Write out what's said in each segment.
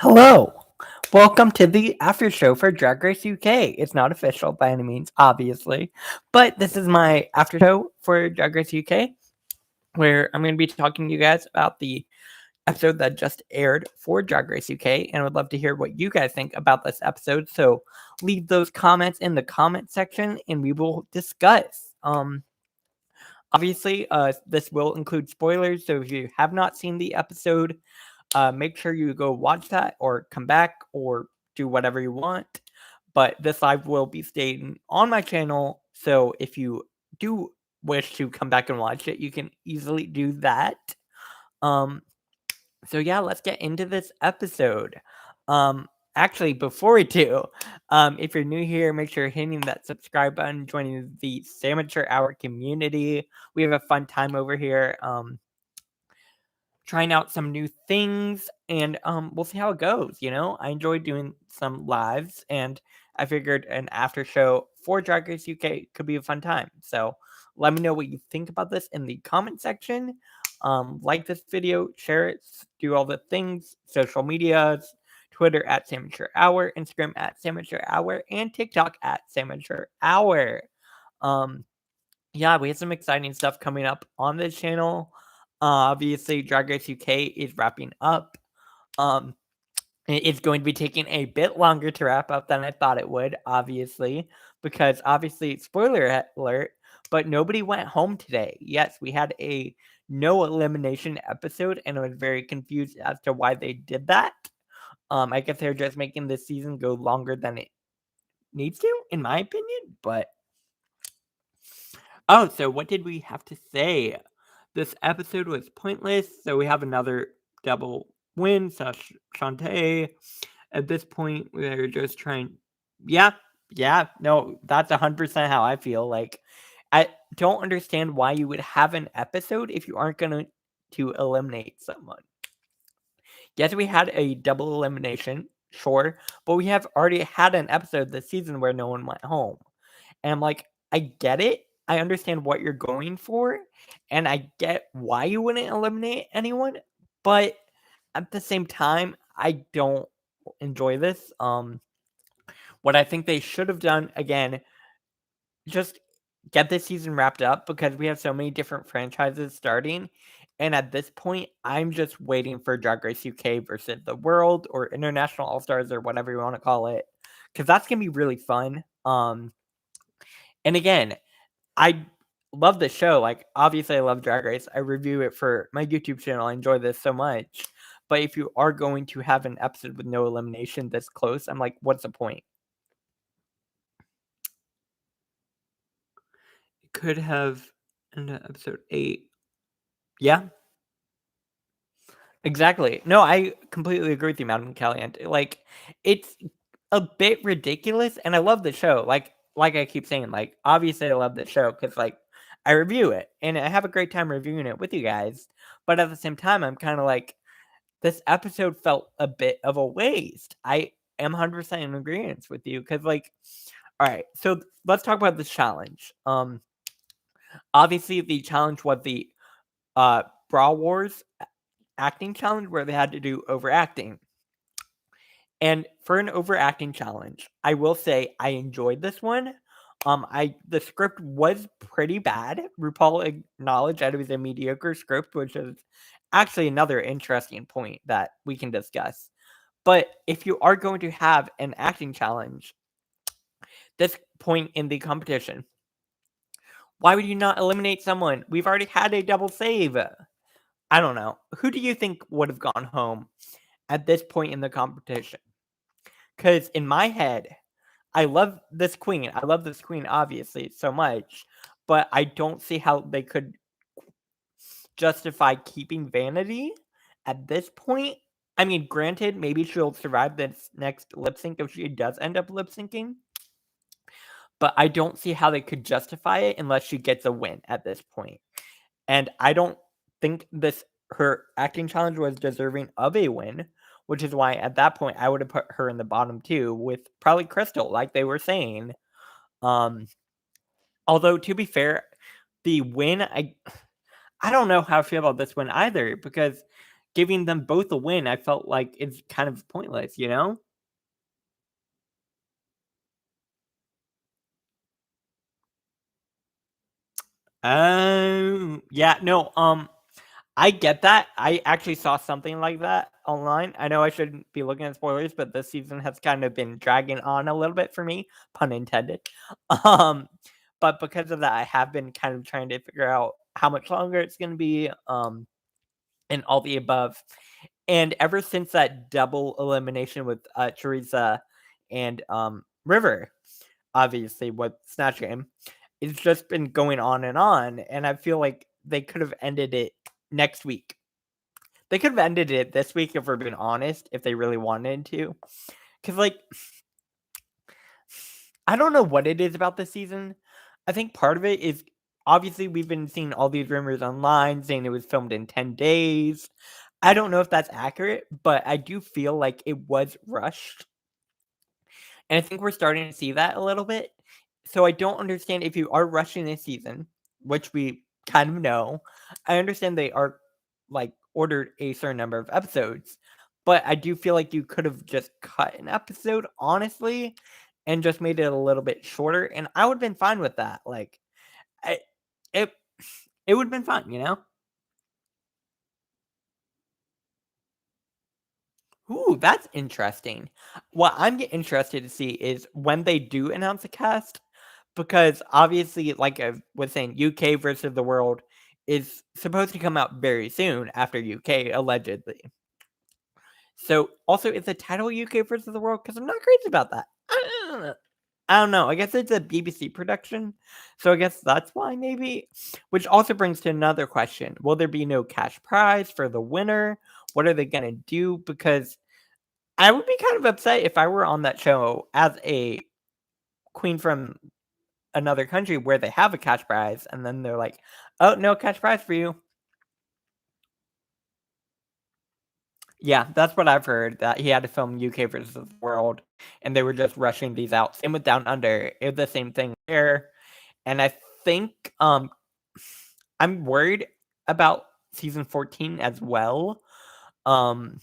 Hello. Welcome to the AfterShow for DragRace UK. It's not official by any means, obviously, but this is my AfterShow for DragRace UK, where I'm going to be talking to you guys about the episode that just aired for DragRace UK, and I would love to hear what you guys think about this episode. So leave those comments in the comment section, and we will discuss. Obviously, this will include spoilers, so if you have not seen the episode, make sure you go watch that or come back or do whatever you want. But this live will be staying on my channel, so if you do wish to come back and watch it, you can easily do that. So yeah, let's get into this episode. Actually, before we do, if you're new here, make sure you're hitting that subscribe button, joining the Amateur Hour community. We have a fun time over here. Trying out some new things, and we'll see how it goes. I enjoy doing some lives, and I figured an after show for Drag Race UK could be a fun time. So let me know what you think about this in the comment section. Like this video, share it, do all the things, social medias, Twitter at Amateur Hour, Instagram at Amateur Hour, and TikTok at Amateur Hour. Yeah, we have some exciting stuff coming up on this channel. Obviously, Drag Race UK is wrapping up. It's going to be taking a bit longer to wrap up than I thought it would, obviously, because spoiler alert, but nobody went home today. Yes, we had a no elimination episode, and I was very confused as to why they did that. I guess they're just making this season go longer than it needs to, in my opinion, but... Oh, so what did we have to say? This episode was pointless, so we have another double win, Shantae. At this point, we're just trying... Yeah, no, that's 100% how I feel. Like, I don't understand why you would have an episode if you aren't going to eliminate someone. Yes, we had a double elimination, sure, but we have already had an episode this season where no one went home. And I'm like, I get it. I understand what you're going for, and I get why you wouldn't eliminate anyone, but at the same time, I don't enjoy this. What I think they should have done, again, just get this season wrapped up, because we have so many different franchises starting, and at this point, I'm just waiting for Drag Race UK versus the World, or International All-Stars, or whatever you want to call it, because that's going to be really fun. And again, I love the show. Like, obviously, I love Drag Race. I review it for my YouTube channel. I enjoy this so much. But if you are going to have an episode with no elimination this close, I'm like, what's the point? It could have ended episode 8. Yeah. Exactly. No, I completely agree with you, Madam Caliente. Like, it's a bit ridiculous, and I love the show. Like I keep saying, like, obviously I love the show because, like, I review it, and I have a great time reviewing it with you guys. But at the same time, I'm kind of like, this episode felt a bit of a waste. I am 100% in agreement with you, because, like, all right, so let's talk about this challenge. Obviously, the challenge was the Bra Wars acting challenge, where they had to do overacting. And for an overacting challenge, I will say I enjoyed this one. The script was pretty bad. RuPaul acknowledged that it was a mediocre script, which is actually another interesting point that we can discuss. But if you are going to have an acting challenge, this point in the competition, why would you not eliminate someone? We've already had a double save. I don't know. Who do you think would have gone home at this point in the competition? Because in my head, I love this queen. I love this queen, obviously, so much. But I don't see how they could justify keeping Vanity at this point. I mean, granted, maybe she'll survive this next lip sync if she does end up lip syncing. But I don't see how they could justify it unless she gets a win at this point. And I don't think her acting challenge was deserving of a win, which is why at that point I would have put her in the bottom 2 with probably Crystal, like they were saying. Although, to be fair, the win, I don't know how I feel about this win either, because giving them both a win, I felt like it's kind of pointless, you know? Yeah, no, I get that. I actually saw something like that online. I know I shouldn't be looking at spoilers, but this season has kind of been dragging on a little bit for me, pun intended. Um, but because of that, I have been kind of trying to figure out how much longer it's going to be, and all the above. And ever since that double elimination with Teresa and River, obviously with Snatch Game, it's just been going on, and I feel like they could have ended it next week. They could have ended it this week if we're being honest, if they really wanted to. Because, like, I don't know what it is about this season. I think part of it is obviously we've been seeing all these rumors online saying it was filmed in 10 days. I don't know if that's accurate, but I do feel like it was rushed. And I think we're starting to see that a little bit. So I don't understand if you are rushing this season, which we kind of know. I understand they are like ordered a certain number of episodes, but I do feel like you could have just cut an episode, honestly, and just made it a little bit shorter. And I would have been fine with that. Like, I, it, it would have been fun, you know? Ooh, that's interesting. What I'm interested to see is when they do announce a cast, because obviously, like I was saying, UK versus the world is supposed to come out very soon after UK, allegedly. So, also, is the title UK versus the world? Because I'm not crazy about that. I don't know. I guess it's a BBC production. So, I guess that's why, maybe. Which also brings to another question. Will there be no cash prize for the winner? What are they going to do? Because I would be kind of upset if I were on that show as a queen from another country where they have a cash prize, and then they're like, "Oh, no cash prize for you." Yeah, that's what I've heard, that he had to film UK versus the world, and they were just rushing these out. Same with Down Under, it was the same thing there, and I think, I'm worried about season 14 as well. Um,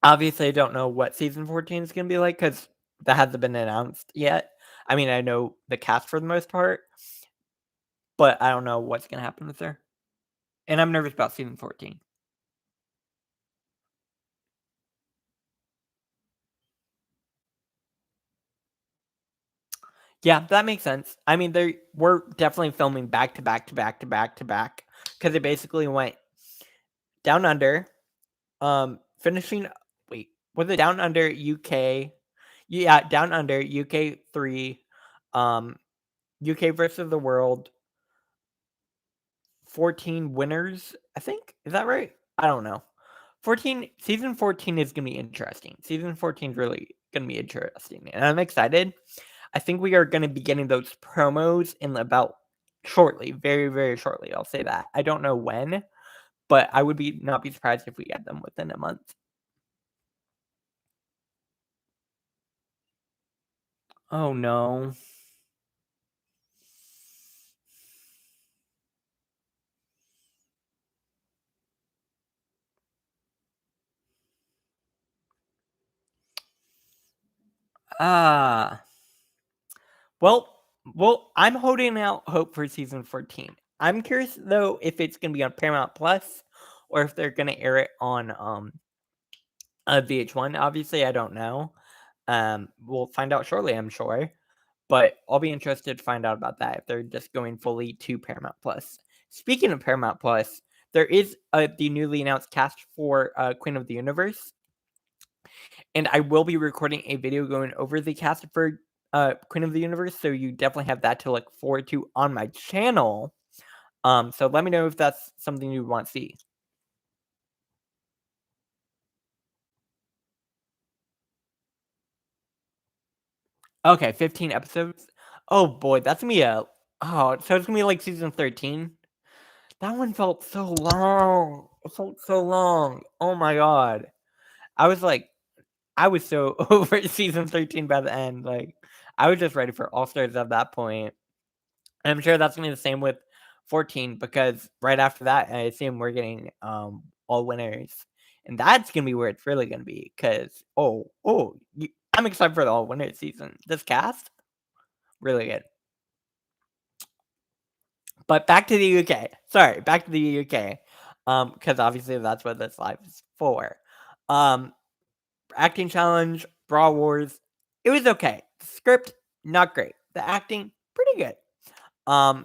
Obviously, I don't know what season 14 is gonna be like, because that hasn't been announced yet. I mean, I know the cast for the most part, but I don't know what's gonna happen with her, and I'm nervous about season 14. Yeah, that makes sense. I mean, they were definitely filming back to back to back to back to back, because it basically went Down Under, finishing wait, was it Down Under UK? Yeah, Down Under UK 3, um, UK versus the world, 14 winners, I think. Is that right? I don't know. 14 season 14 is gonna be interesting. Season 14 is really gonna be interesting, and I'm excited. I think we are gonna be getting those promos in about shortly, very, very shortly, I'll say that. I don't know when, but I would not be surprised if we get them within a month. Oh, no. Ah. Well I'm holding out hope for season 14. I'm curious, though, if it's gonna be on Paramount Plus or if they're gonna air it on, VH1. Obviously, I don't know. We'll find out shortly, I'm sure. But I'll be interested to find out about that if they're just going fully to Paramount Plus. Speaking of Paramount Plus, there is the newly announced cast for Queen of the Universe, and I will be recording a video going over the cast for Queen of the Universe, so you definitely have that to look forward to on my channel. So let me know if that's something you want to see. Okay, 15 episodes. Oh boy, that's gonna be so it's gonna be like season 13. That one felt so long. It felt so long. Oh my god. I was like, I was so over season 13 by the end. Like, I was just ready for All Stars at that point. And I'm sure that's gonna be the same with 14, because right after that, I assume we're getting all winners. and that's gonna be where it's really gonna be. Cause I'm excited for the All Winners season. This cast, really good. But back to the UK. Sorry, back to the UK. Because obviously that's what this live is for. Acting challenge, Bra Wars. It was okay. The script, not great. The acting, pretty good.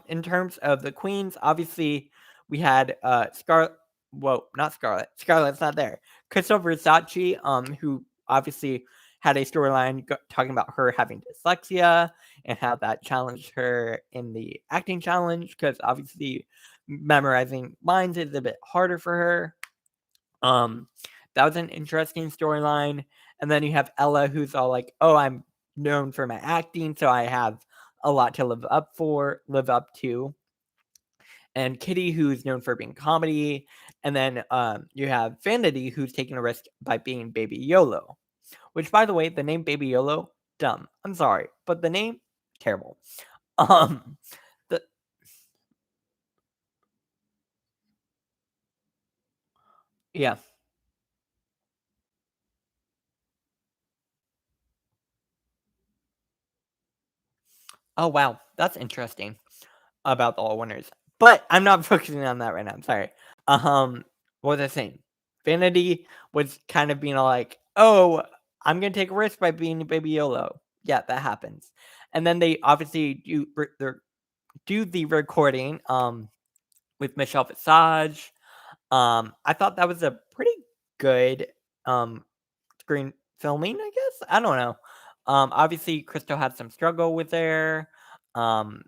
In terms of the queens, obviously we had Scarlet. Whoa, not Scarlet. Scarlet's not there. Crystal Versace, who obviously had a storyline talking about her having dyslexia and how that challenged her in the acting challenge, because obviously memorizing lines is a bit harder for her. That was an interesting storyline. And then you have Ella, who's all like, "Oh, I'm known for my acting, so I have a lot to live up to." And Kitty, who's known for being comedy. And then you have Vanity, who's taking a risk by being Baby YOLO. Which, by the way, the name Baby YOLO, dumb. I'm sorry, but the name, terrible. Um, the yeah. Oh wow, that's interesting about the All Winners. But I'm not focusing on that right now. I'm sorry. What was I saying? Vanity was kind of being all like, "Oh, I'm gonna take a risk by being Baby YOLO." Yeah, that happens. And then they obviously do the recording with Michelle Visage. I thought that was a pretty good screen filming, I guess. I don't know. Obviously Crystal had some struggle with there. Um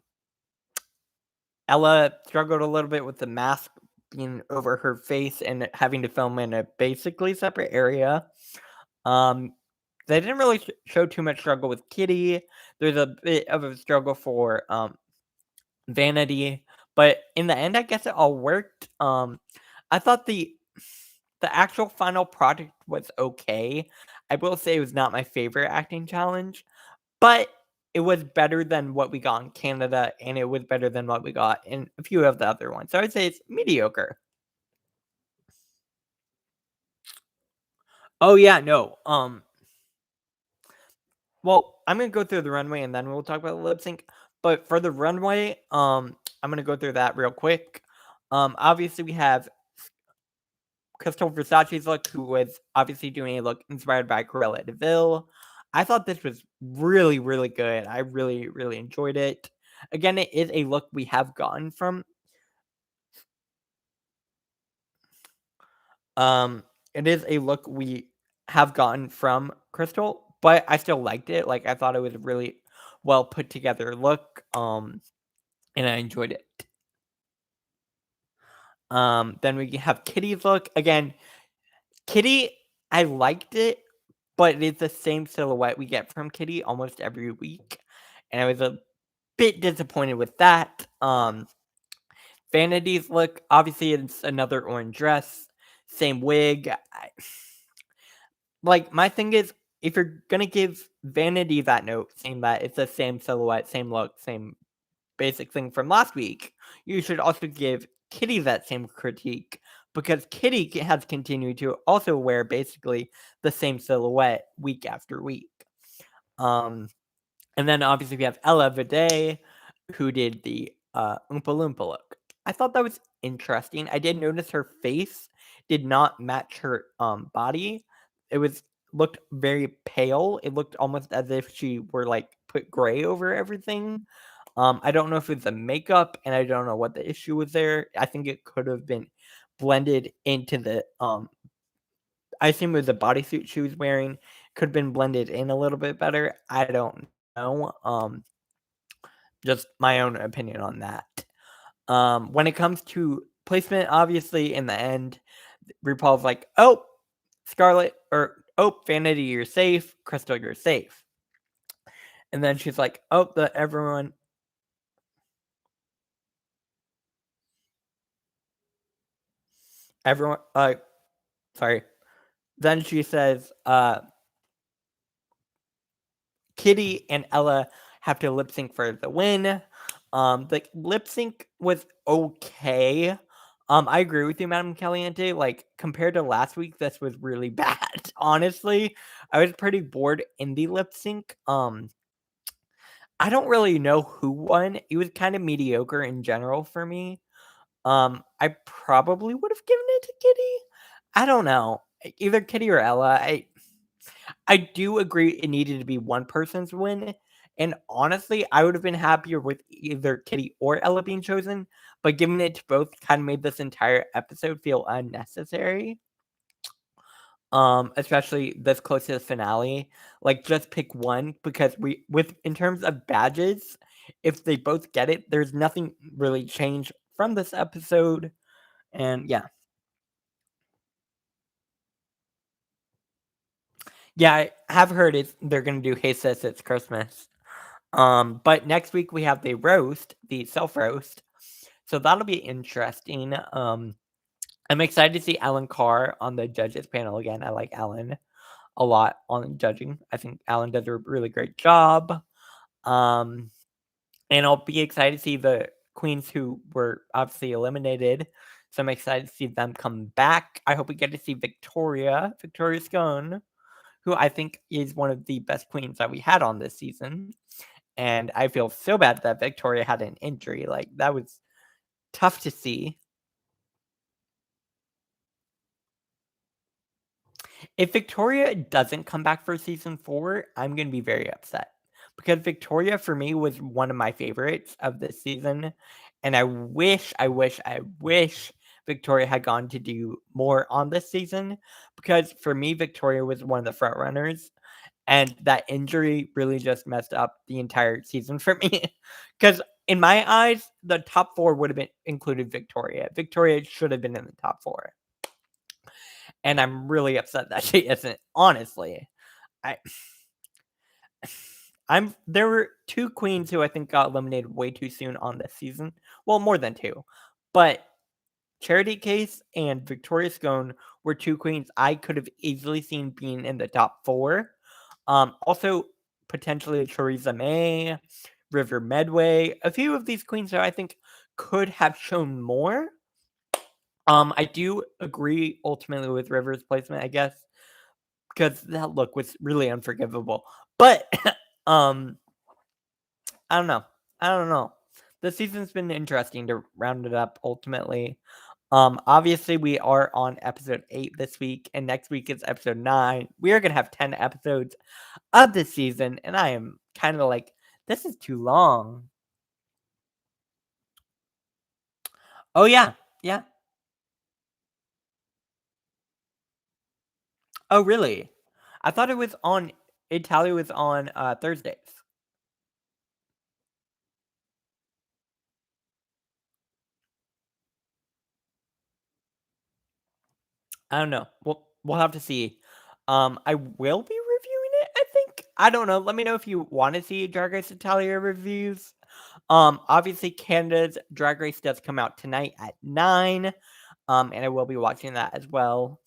Ella struggled a little bit with the mask being over her face and having to film in a basically separate area. Um, they didn't really show too much struggle with Kitty. There's a bit of a struggle for Vanity, but in the end, I guess it all worked. I thought the actual final product was okay. I will say it was not my favorite acting challenge, but it was better than what we got in Canada, and it was better than what we got in a few of the other ones. So I'd say it's mediocre. Oh yeah, no. Well, I'm gonna go through the runway and then we'll talk about the lip sync. But for the runway, I'm gonna go through that real quick. Obviously we have Crystal Versace's look, who was obviously doing a look inspired by Cruella de Vil. I thought this was really, really good. I really, really enjoyed it. Again, it is a look we have gotten from. It is a look we have gotten from Crystal, but I still liked it. Like I thought it was a really well put together look. And I enjoyed it. Then we have Kitty's look. Again, Kitty, I liked it, but it's the same silhouette we get from Kitty almost every week. And I was a bit disappointed with that. Vanity's look, obviously it's another orange dress, same wig. Like, my thing is, if you're gonna give Vanity that note, saying that it's the same silhouette, same look, same basic thing from last week, you should also give Kitty that same critique, because Kitty has continued to also wear basically the same silhouette week after week. Um, and then obviously we have Ella Vidae, who did the Oompa Loompa look. I thought that was interesting. I did notice her face did not match her body. It was looked very pale. It looked almost as if she were like put gray over everything. I don't know if it's the makeup, and I don't know what the issue was there. I think it could have been blended into the I assume it was the bodysuit she was wearing. Could have been blended in a little bit better. I don't know. Just my own opinion on that. When it comes to placement, obviously in the end, RuPaul's like, "Oh, Scarlet, or oh, Vanity, you're safe. Crystal, you're safe." And then she's like, "Oh, everyone, sorry." Then she says, Kitty and Ella have to lip sync for the win. The lip sync was okay. I agree with you, Madam Caliente. Like, compared to last week, this was really bad. Honestly, I was pretty bored in the lip sync. I don't really know who won. It was kind of mediocre in general for me. I probably would have given it to Kitty. I don't know. Either Kitty or Ella. I do agree it needed to be one person's win. And honestly, I would have been happier with either Kitty or Ella being chosen, but giving it to both kind of made this entire episode feel unnecessary. Especially this close to the finale. Like, just pick one, because in terms of badges, if they both get it, there's nothing really changed from this episode. And yeah. Yeah, I have heard they're gonna do Hey Sis, It's Christmas. But next week we have the roast, the self roast. So that'll be interesting. I'm excited to see Alan Carr on the judges panel again. I like Alan a lot on judging. I think Alan does a really great job. Um, and I'll be excited to see the queens who were obviously eliminated. So I'm excited to see them come back. I hope we get to see Victoria Scone, who I think is one of the best queens that we had on this season. And I feel so bad that Victoria had an injury. Like, that was tough to see. If Victoria doesn't come back for season 4, I'm going to be very upset. Because Victoria, for me, was one of my favorites of this season. And I wish Victoria had gone to do more on this season. Because for me, Victoria was one of the front runners. And that injury really just messed up the entire season for me. Because in my eyes, the top 4 would have been included Victoria. Victoria should have been in the top 4. And I'm really upset that she isn't, honestly. I there were 2 queens who I think got eliminated way too soon on this season. Well, more than 2. But Charity Case and Victoria Scone were 2 queens I could have easily seen being in the top 4. Also, potentially Theresa May, River Medway, a few of these queens that I think could have shown more. I do agree ultimately with River's placement, I guess, because that look was really unforgivable. But I don't know. The season's been interesting to round it up ultimately. Obviously we are on episode 8 this week, and next week is episode 9. We are gonna have 10 episodes of this season, and I am kind of like, this is too long. Oh yeah, yeah. Oh really? I thought it was on. Italia was on Thursdays. I don't know. We'll have to see. I will be reviewing it, I think. I don't know. Let me know if you want to see Drag Race Italia reviews. Obviously Canada's Drag Race does come out tonight at 9. And I will be watching that as well.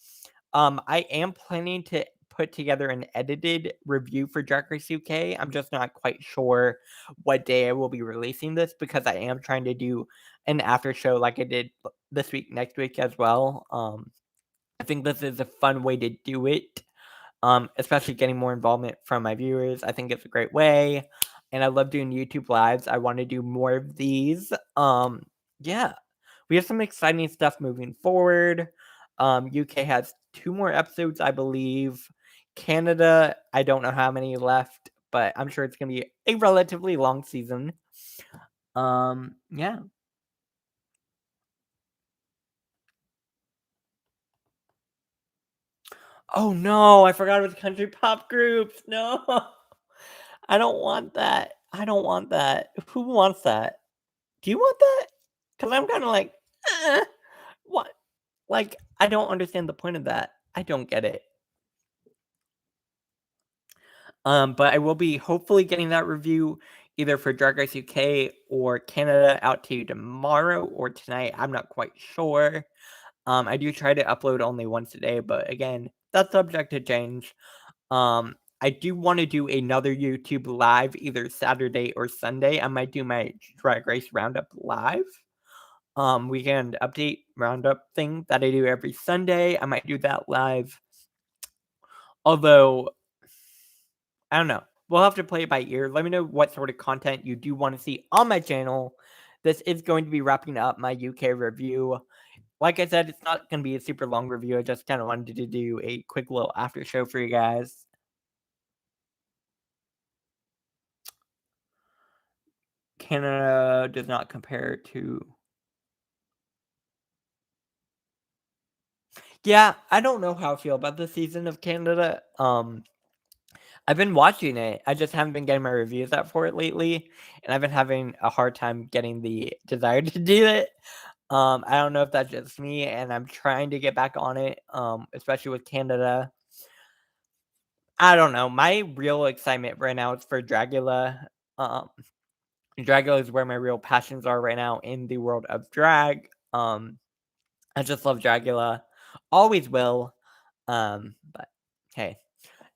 I am planning to put together an edited review for Drag Race UK. I'm just not quite sure what day I will be releasing this, because I am trying to do an after show like I did this week, next week as well. I think this is a fun way to do it, especially getting more involvement from my viewers. I think it's a great way, and I love doing YouTube lives. I want to do more of these. Yeah, we have some exciting stuff moving forward. UK has 2 more episodes, I believe. Canada, I don't know how many left, but I'm sure it's gonna be a relatively long season. Yeah. Oh no, I forgot it was country pop groups. No. I don't want that. I don't want that. Who wants that? Do you want that? Because I'm kind of like, eh, what? Like, I don't understand the point of that. I don't get it. But I will be hopefully getting that review either for Drag Race UK or Canada out to you tomorrow or tonight. I'm not quite sure. I do try to upload only once a day, but again, that's subject to change. I do want to do another YouTube live either Saturday or Sunday. I might do my Drag Race Roundup live. weekend update roundup thing that I do every Sunday. I might do that live. Although, I don't know. We'll have to play it by ear. Let me know what sort of content you do want to see on my channel. This is going to be wrapping up my UK review. Like I said, it's not going to be a super long review. I just kind of wanted to do a quick little after show for you guys. Canada does not compare to... Yeah, I don't know how I feel about this season of Canada. I've been watching it. I just haven't been getting my reviews out for it lately, and I've been having a hard time getting the desire to do it. I don't know if that's just me, and I'm trying to get back on it, especially with Canada. I don't know. My real excitement right now is for Dragula. Dragula is where my real passions are right now in the world of drag. I just love Dragula. Always will. But hey.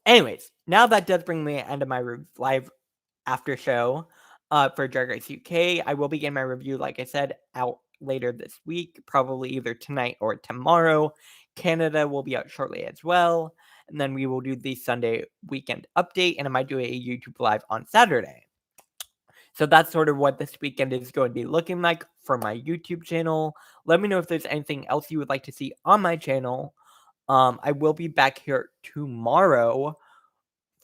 Anyways, now that does bring me to the end of my live after show for DragRace UK. I will begin my review, like I said, out later this week, probably either tonight or tomorrow. Canada will be out shortly as well. And then we will do the Sunday weekend update, and I might do a YouTube live on Saturday. So that's sort of what this weekend is going to be looking like for my YouTube channel. Let me know if there's anything else you would like to see on my channel. I will be back here tomorrow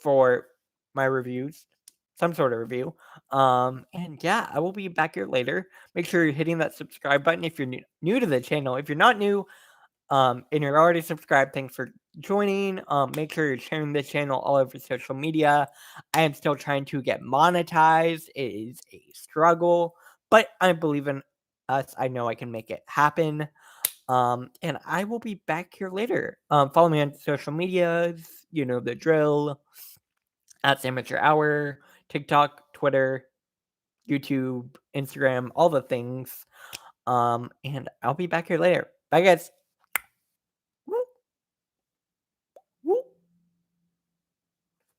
for my reviews, some sort of review. And yeah, I will be back here later. Make sure you're hitting that subscribe button if you're new to the channel. If you're not new, and you're already subscribed, thanks for joining. Make sure you're sharing this channel all over social media. I am still trying to get monetized. It is a struggle, but I believe in us. I know I can make it happen. And I will be back here later. Follow me on social medias. You know the drill. At Amateur Hour, TikTok, Twitter, YouTube, Instagram, all the things. And I'll be back here later. Bye, guys.